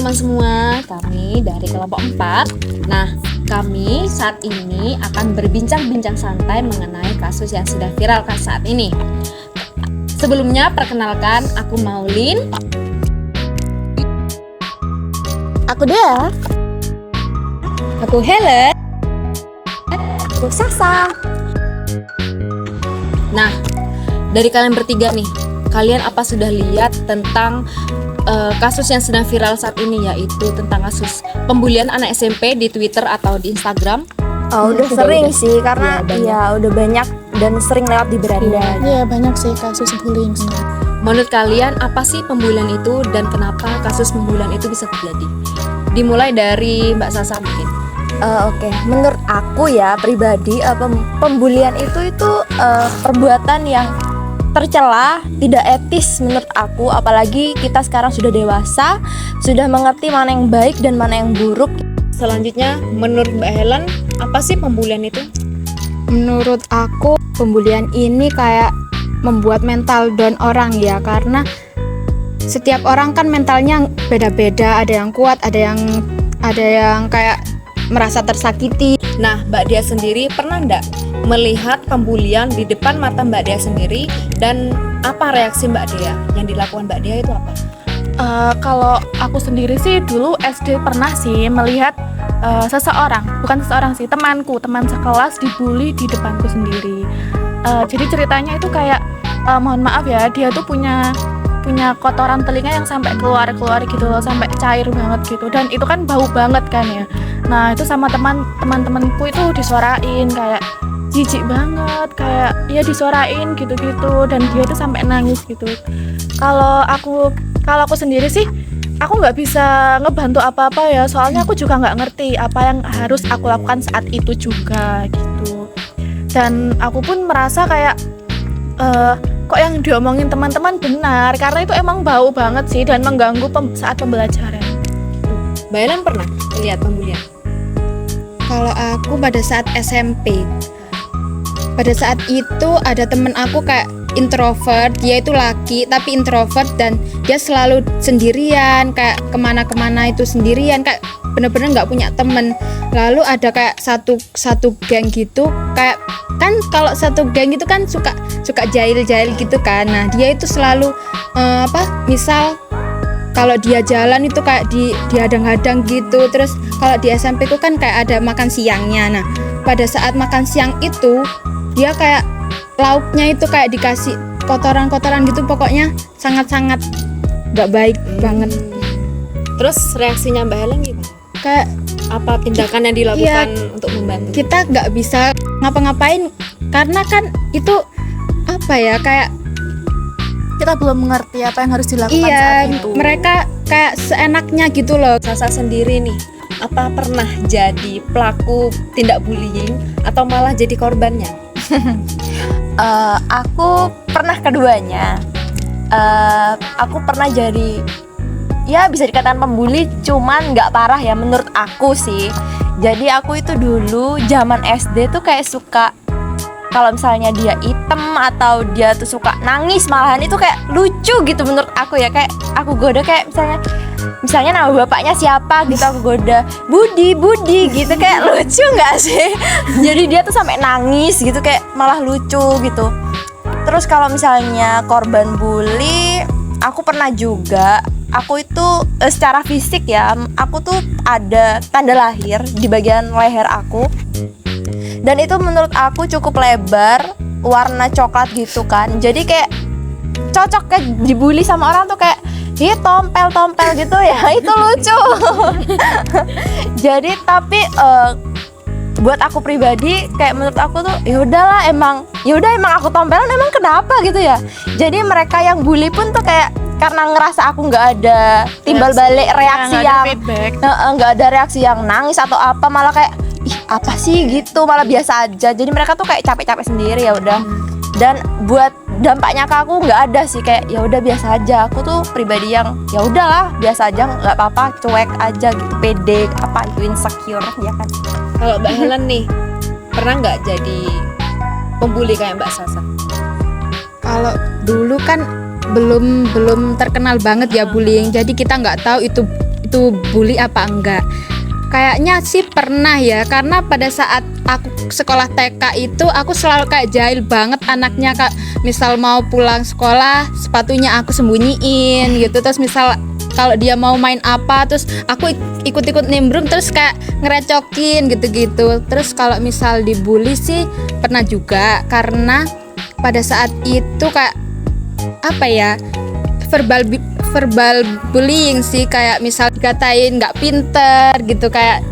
teman-teman semua, kami dari kelompok 4. Nah, kami saat ini akan berbincang-bincang santai mengenai kasus yang sedang viral saat ini. Sebelumnya, perkenalkan, aku Maulin. Aku Dea. Aku Helen. Aku Sasa. Nah, dari kalian bertiga nih, kalian apa sudah lihat tentang kasus yang sedang viral saat ini, yaitu tentang kasus pembulian anak SMP di Twitter atau di Instagram? Oh, udah sering sih, karena udah banyak dan sering lewat di beranda. Iya, banyak sih kasus bullying. Menurut kalian apa sih pembulian itu dan kenapa kasus pembulian itu bisa terjadi? Dimulai dari Mbak Sasa mungkin. Oke. Menurut aku ya pribadi, pembulian itu perbuatan yang tercela, tidak etis menurut aku. Apalagi kita sekarang sudah dewasa, sudah mengerti mana yang baik dan mana yang buruk. Selanjutnya, menurut Mbak Helen, apa sih pembulian itu? Menurut aku pembulian ini kayak membuat mental down orang ya, karena setiap orang kan mentalnya beda-beda, ada yang kuat, ada yang kayak merasa tersakiti. Nah, Mbak Dia sendiri pernah nggak melihat pembulian di depan mata Mbak Dia sendiri, dan apa reaksi Mbak Dia? Yang dilakukan Mbak Dia itu apa? Kalau aku sendiri sih dulu SD pernah sih melihat teman sekelas dibully di depanku sendiri. Jadi ceritanya itu kayak mohon maaf ya, dia tuh punya kotoran telinga yang sampai keluar gitu loh, sampai cair banget gitu, dan itu kan bau banget kan ya. Nah, itu sama teman-temanku itu disuarain kayak jijik banget, kayak ya disuarain gitu-gitu, dan dia itu sampai nangis gitu. Kalau aku sendiri sih aku nggak bisa ngebantu apa-apa ya, soalnya aku juga nggak ngerti apa yang harus aku lakukan saat itu juga gitu. Dan aku pun merasa kayak kok yang diomongin teman-teman benar, karena itu emang bau banget sih dan mengganggu saat pembelajaran. Mbak Helen pernah lihat pembulian? Kalau aku pada saat SMP, pada saat itu ada temen aku kayak introvert, dia itu laki tapi introvert, dan dia selalu sendirian, kayak kemana-kemana itu sendirian, kayak bener-bener nggak punya temen. Lalu ada kayak satu geng gitu, kayak kan kalau satu geng itu kan suka jahil-jahil gitu kan. Nah, dia itu selalu misal kalau dia jalan itu kayak dihadang-hadang gitu. Terus kalau di SMP itu kan kayak ada makan siangnya. Nah, pada saat makan siang itu dia kayak lauknya itu kayak dikasih kotoran-kotoran gitu, pokoknya sangat-sangat nggak baik banget. Terus reaksinya Mbak Helen gimana? Kayak apa tindakan yang dilakukan untuk membantu? Kita nggak bisa ngapa-ngapain karena kan itu kayak Kita belum mengerti apa yang harus dilakukan saat itu. Mereka kayak seenaknya gitu loh. Sasa sendiri nih, apa pernah jadi pelaku tindak bullying atau malah jadi korbannya? Aku pernah keduanya. Aku pernah jadi, ya bisa dikatakan pembuli, cuman nggak parah ya menurut aku sih. Jadi aku itu dulu zaman SD tuh kayak suka, kalau misalnya dia item atau dia tuh suka nangis, malahan itu kayak lucu gitu menurut aku ya. Kayak aku goda, kayak misalnya nama bapaknya siapa gitu, aku goda Budi gitu, kayak lucu nggak sih? Jadi dia tuh sampai nangis gitu, kayak malah lucu gitu. Terus kalau misalnya korban bully, aku pernah juga. Aku itu secara fisik ya, aku tuh ada tanda lahir di bagian leher aku, dan itu menurut aku cukup lebar, warna coklat gitu kan. Jadi kayak cocok kayak dibully sama orang tuh, kayak tompel gitu ya. Itu lucu. Jadi tapi buat aku pribadi, kayak menurut aku tuh ya udahlah, emang aku tompelan, emang kenapa gitu ya. Jadi mereka yang bully pun tuh kayak karena ngerasa aku nggak ada timbal balik reaksi yang nggak ada reaksi yang nangis atau apa, malah kayak ih apa sih gitu, malah biasa aja. Jadi mereka tuh kayak capek-capek sendiri, ya udah. Dan buat dampaknya ke aku nggak ada sih, kayak ya udah biasa aja. Aku tuh pribadi yang ya udahlah biasa aja, nggak apa-apa, cuek aja gitu, pede, apa itu insecure ya kan. Kalau Mbak Helen nih, pernah nggak jadi pembuli kayak Mbak Sasa? Kalau dulu kan belum terkenal banget ya bullying, jadi kita nggak tahu itu itu bully apa enggak. Kayaknya sih pernah ya, karena pada saat aku sekolah TK itu aku selalu kayak jahil banget anaknya, Kak. Misal mau pulang sekolah, sepatunya aku sembunyiin gitu. Terus misal kalau dia mau main apa, terus aku ikut-ikut nimbrung, terus kayak ngerecokin gitu-gitu. Terus kalau misal dibully sih pernah juga, karena pada saat itu kayak apa ya, verbal bullying sih, kayak misal dikatain nggak pinter gitu, kayak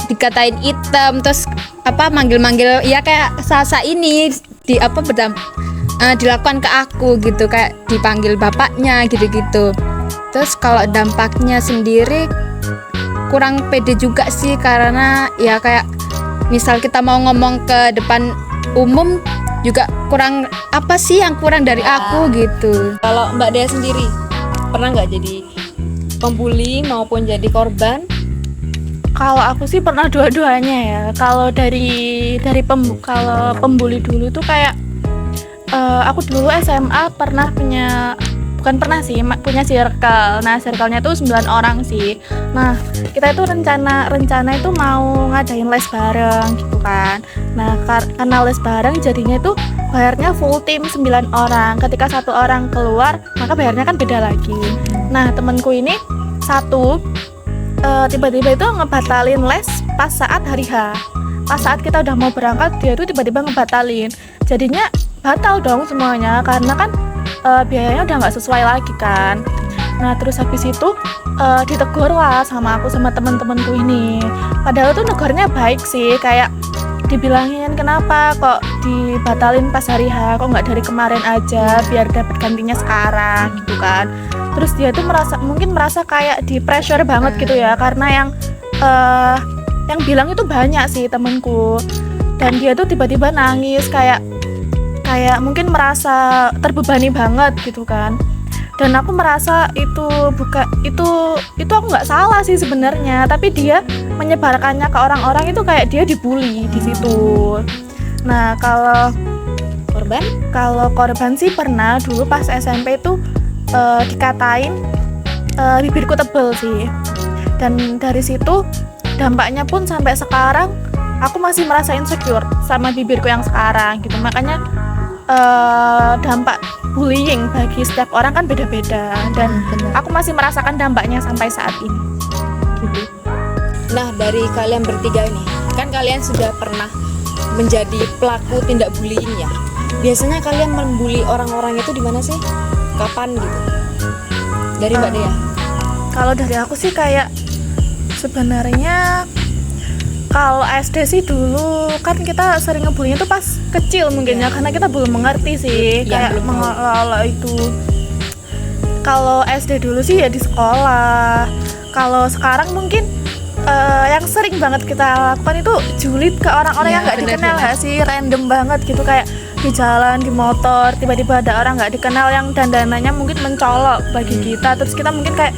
dikatain item, terus apa manggil-manggil ya kayak Sasa ini dilakukan ke aku gitu, kayak dipanggil bapaknya gitu-gitu. Terus kalau dampaknya sendiri kurang pede juga sih, karena ya kayak misal kita mau ngomong ke depan umum juga kurang, apa sih yang kurang dari aku gitu. Kalau Mbak Dea sendiri pernah nggak jadi pembuli maupun jadi korban? Kalau aku sih pernah dua-duanya ya. Kalau kalau pembuli dulu tuh kayak aku dulu SMA pernah punya circle. Nah, circle-nya tuh 9 orang sih. Nah, kita itu rencana itu mau ngadain les bareng gitu kan. Nah, karena les bareng jadinya itu bayarnya full tim 9 orang. Ketika satu orang keluar, maka bayarnya kan beda lagi. Nah, temanku ini satu tiba-tiba itu ngebatalin les pas saat hari H. Pas saat kita udah mau berangkat, dia tuh tiba-tiba ngebatalin. Jadinya batal dong semuanya, karena kan biayanya udah nggak sesuai lagi kan. Nah, terus habis itu ditegur lah sama aku sama teman-temanku ini. Padahal tuh negornya baik sih, kayak dibilangin kenapa kok dibatalin pas hari H, kok nggak dari kemarin aja biar dapat gantinya sekarang gitu kan. Terus dia tuh mungkin merasa kayak di pressure banget gitu ya, karena yang bilang itu banyak sih temanku, dan dia tuh tiba-tiba nangis kayak mungkin merasa terbebani banget gitu kan. Dan aku merasa itu aku nggak salah sih sebenarnya, tapi dia menyebarkannya ke orang-orang itu kayak dia dibully di situ. Nah, kalau korban sih pernah dulu pas SMP itu dikatain bibirku tebel sih, dan dari situ dampaknya pun sampai sekarang aku masih merasa insecure sama bibirku yang sekarang gitu. Makanya dampak bullying bagi setiap orang kan beda-beda, dan aku masih merasakan dampaknya sampai saat ini gitu. Nah, dari kalian bertiga ini, kan kalian sudah pernah menjadi pelaku tindak bullying ya. Biasanya kalian membuli orang-orang itu di mana sih? Kapan gitu? Dari Mbak Dea. Kalau dari aku sih kayak sebenarnya kalau SD sih dulu kan kita sering ngebulinya tuh pas kecil mungkin ya, karena kita belum mengerti sih kayak mengelola itu. Kalau SD dulu sih ya di sekolah. Kalau sekarang mungkin yang sering banget kita lakukan itu julid ke orang-orang yang nggak dikenal ya sih, random banget gitu, kayak di jalan, di motor, tiba-tiba ada orang nggak dikenal yang dandanannya mungkin mencolok bagi kita, terus kita mungkin kayak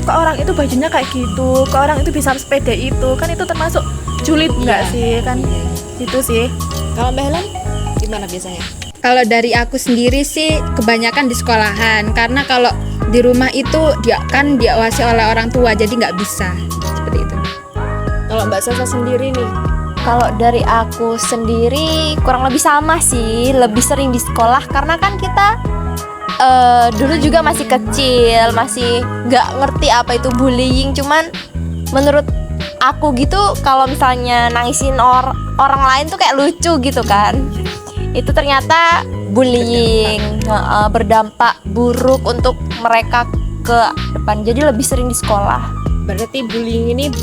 kok orang itu bajunya kayak gitu, kok orang itu bisa sepeda itu, kan itu termasuk julid nggak sih kan? Gitu sih. Kalau Mbak Helen gimana biasanya? Kalau dari aku sendiri sih kebanyakan di sekolahan, karena kalau di rumah itu diawasi oleh orang tua, jadi nggak bisa seperti itu. Kalau Mbak Sasa sendiri nih? Kalau dari aku sendiri kurang lebih sama sih, lebih sering di sekolah karena kan kita dulu juga masih kecil, masih nggak ngerti apa itu bullying. Cuman menurut aku gitu, kalau misalnya nangisin orang lain tuh kayak lucu gitu kan. Itu ternyata bullying, berdampak buruk untuk mereka ke depan. Jadi lebih sering di sekolah. Berarti bullying ini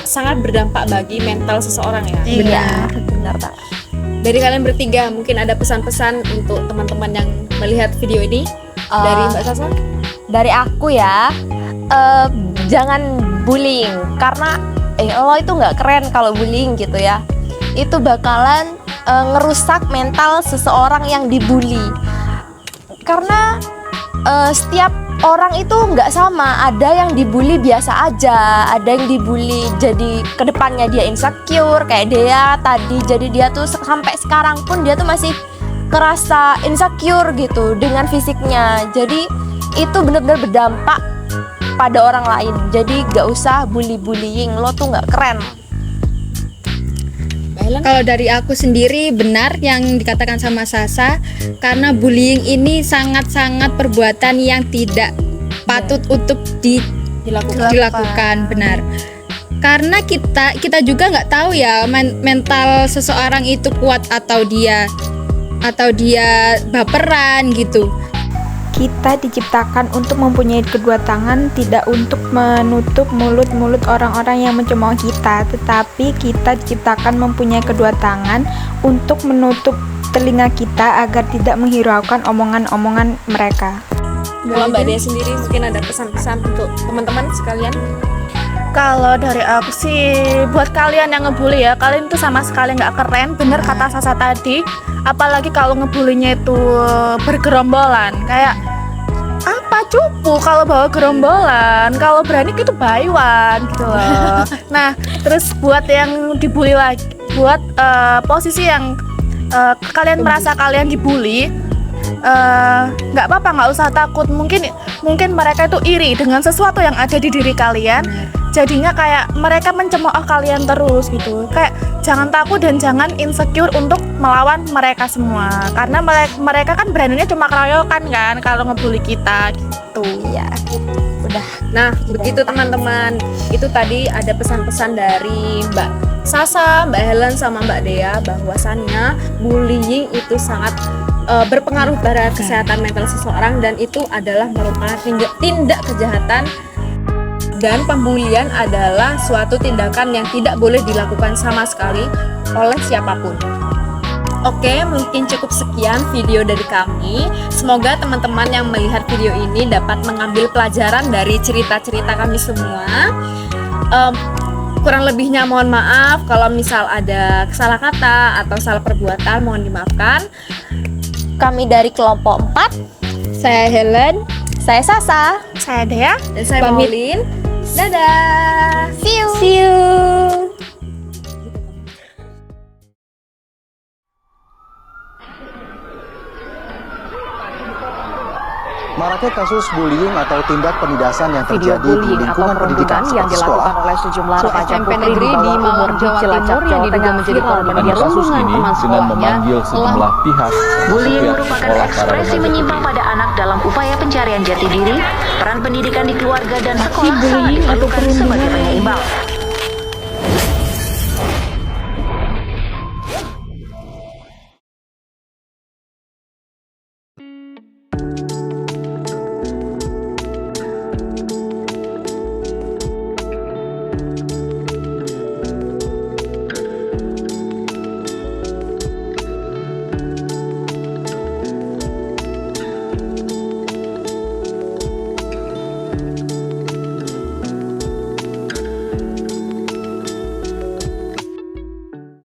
sangat berdampak bagi mental seseorang ya? Iya, benar Pak. Dari kalian bertiga mungkin ada pesan-pesan untuk teman-teman yang melihat video ini dari Mbak Sasa? Dari aku ya, jangan bullying, karena lo itu nggak keren kalau bullying gitu ya. Itu bakalan ngerusak mental seseorang yang dibully. Karena setiap orang itu nggak sama, ada yang dibully biasa aja, ada yang dibully jadi kedepannya dia insecure kayak dia tadi, jadi dia tuh sampai sekarang pun dia tuh masih kerasa insecure gitu dengan fisiknya. Jadi itu benar-benar berdampak pada orang lain. Jadi gak usah bullying, lo tuh gak keren. Kalau dari aku sendiri benar yang dikatakan sama Sasa, karena bullying ini sangat-sangat perbuatan yang tidak patut untuk dilakukan, benar. Karena kita juga nggak tahu ya mental seseorang itu kuat atau dia baperan gitu. Kita diciptakan untuk mempunyai kedua tangan, tidak untuk menutup mulut-mulut orang-orang yang mencemooh kita, tetapi kita diciptakan mempunyai kedua tangan untuk menutup telinga kita agar tidak menghiraukan omongan-omongan mereka. Kalau Mbak Dea sendiri mungkin ada pesan-pesan untuk teman-teman sekalian? Kalau dari aku sih, buat kalian yang ngebully ya, kalian itu sama sekali nggak keren. Bener kata Sasa tadi, apalagi kalau ngebulinya itu bergerombolan. Kayak apa cupu kalau bawa gerombolan, kalau berani gitu bayuan gitu loh. Nah, terus buat yang dibully lagi, buat posisi yang kalian merasa kalian dibully, nggak apa-apa, nggak usah takut. Mungkin mereka itu iri dengan sesuatu yang ada di diri kalian. Jadinya kayak mereka mencemooh kalian terus gitu. Kayak jangan takut dan jangan insecure untuk melawan mereka semua. Karena mereka kan beraninya cuma keroyokan kan kalau ngebully kita gitu. Ya, udah. Nah, begitu teman-teman. Itu tadi ada pesan-pesan dari Mbak Sasa, Mbak Helen, sama Mbak Dea bahwasannya bullying itu sangat berpengaruh pada kesehatan mental seseorang, dan itu adalah merupakan tindak kejahatan, dan pembulian adalah suatu tindakan yang tidak boleh dilakukan sama sekali oleh siapapun. Oke, mungkin cukup sekian video dari kami. Semoga teman-teman yang melihat video ini dapat mengambil pelajaran dari cerita-cerita kami semua. Kurang lebihnya mohon maaf kalau misal ada salah kata atau salah perbuatan, mohon dimaafkan. Kami dari kelompok 4. Saya Helen. Saya Sasa. Saya Dea. Dan saya Maulin. Dadah. See you. Maraknya kasus bullying atau tindak penindasan yang Video terjadi di bullying atau lingkungan pendidikan perundungan yang seperti dilakukan sekolah. oleh sejumlah So, remaja SMP putri negeri di di bawah Malang, umur di Jawa Cilacap, Timur yang Jawa diduga Tengah menjadi viral korban media Kasus rundungan ini teman dengan sekolahnya. memanggil sejumlah pihak Bullying setiap merupakan sekolah para ekspresi remaja menyimpang putri. pada anak dalam upaya pencarian jati diri. Peran pendidikan di keluarga dan sekolah bullying sangat atau diperlukan sebagai perundungan penyeimbang.